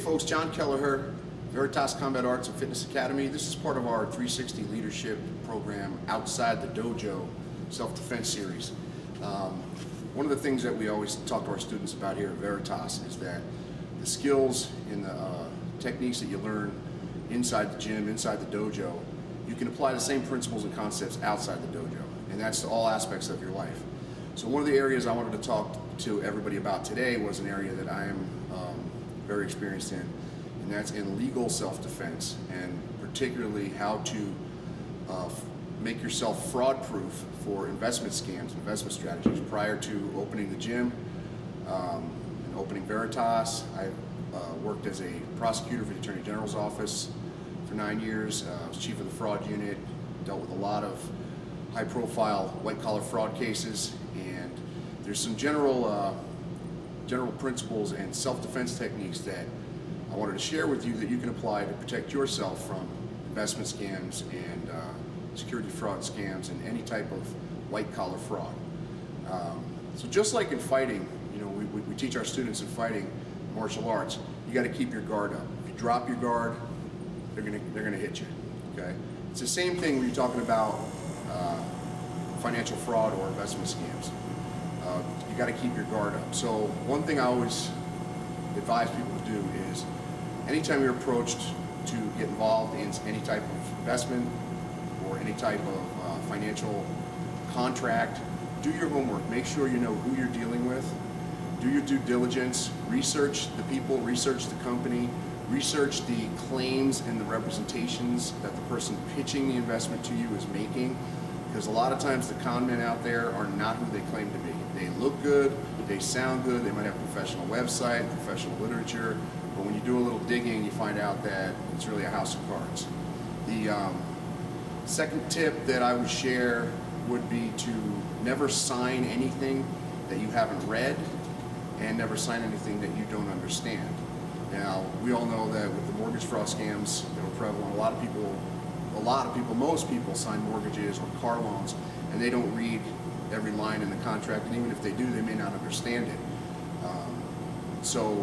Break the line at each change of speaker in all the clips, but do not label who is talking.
folks, John Kelleher, Veritas Combat Arts and Fitness Academy. This is part of our 360 leadership program outside the Dojo self-defense series. One of the things that we always talk to our students about here at Veritas is that the skills and the techniques that you learn inside the gym, inside the dojo, you can apply the same principles and concepts outside the dojo, and that's to all aspects of your life. So one of the areas I wanted to talk to everybody about today was an area that I am very experienced in, and that's in legal self-defense, and particularly how to make yourself fraud-proof for investment scams, investment strategies. Prior to opening the gym and opening Veritas, I worked as a prosecutor for the Attorney General's office for 9 years. I was chief of the fraud unit, dealt with a lot of high-profile white-collar fraud cases, and there's some general principles and self-defense techniques that I wanted to share with you that you can apply to protect yourself from investment scams and security fraud scams and any type of white-collar fraud. So just like in fighting, you know, we teach our students in fighting martial arts, you got to keep your guard up. If you drop your guard, they're gonna hit you. Okay, it's the same thing when you're talking about financial fraud or investment scams. You got to keep your guard up. So one thing I always advise people to do is, anytime you're approached to get involved in any type of investment or any type of financial contract, do your homework. Make sure you know who you're dealing with. Do your due diligence. Research the people, research the company, research the claims and the representations that the person pitching the investment to you is making. Because a lot of times the con men out there are not who they claim to be. They look good, they sound good, they might have a professional website, professional literature, but when you do a little digging, you find out that it's really a house of cards. The second tip that I would share would be to never sign anything that you haven't read, and never sign anything that you don't understand. Now, we all know that with the mortgage fraud scams that are prevalent, most people sign mortgages or car loans, and they don't read every line in the contract, and even if they do, they may not understand it. So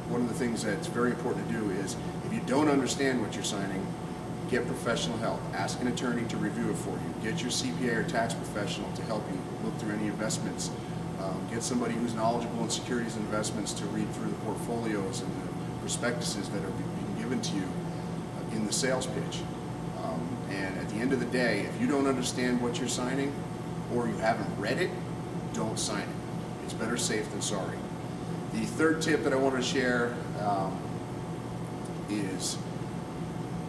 one of the things that's very important to do is, if you don't understand what you're signing, get professional help. Ask an attorney to review it for you. Get your CPA or tax professional to help you look through any investments. Get somebody who's knowledgeable in securities and investments to read through the portfolios and the prospectuses that are being given to you in the sales pitch. And at the end of the day, if you don't understand what you're signing, or you haven't read it, don't sign it. It's better safe than sorry. The third tip that I wanted to share is,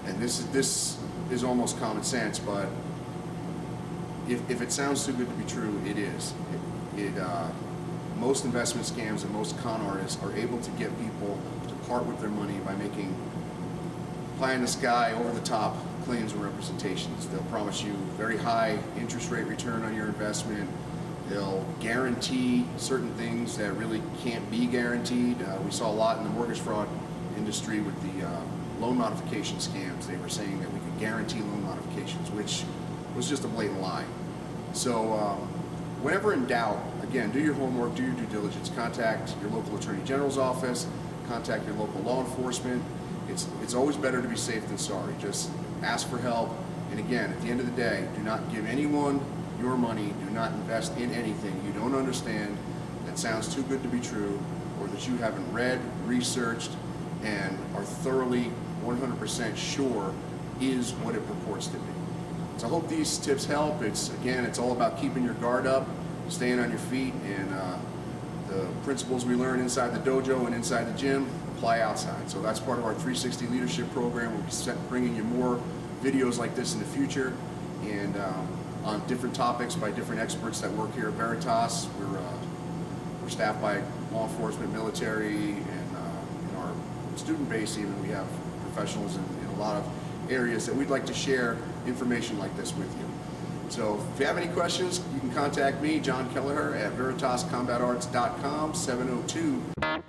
and this is almost common sense, but if it sounds too good to be true, it is. Most investment scams and most con artists are able to get people to part with their money by making pie in the sky, over the top claims and representations. They'll promise you very high interest rate return on your investment. They'll guarantee certain things that really can't be guaranteed. We saw a lot in the mortgage fraud industry with the loan modification scams. They were saying that we could guarantee loan modifications, which was just a blatant lie. So whenever in doubt, again, do your homework, do your due diligence. Contact your local Attorney General's office, contact your local law enforcement. It's always better to be safe than sorry. Just ask for help. And again, at the end of the day, do not give anyone your money. Do not invest in anything you don't understand, that sounds too good to be true, or that you haven't read, researched, and are thoroughly 100% sure is what it purports to be. So I hope these tips help. It's all about keeping your guard up, staying on your feet, and the principles we learn inside the dojo and inside the gym apply outside. So that's part of our 360 leadership program. We'll be bringing you more videos like this in the future, and on different topics by different experts that work here at Veritas. We're staffed by law enforcement, military, and in our student base even, we have professionals in a lot of areas that we'd like to share information like this with you. So if you have any questions, you can contact me, John Kelleher, at VeritasCombatArts.com, 702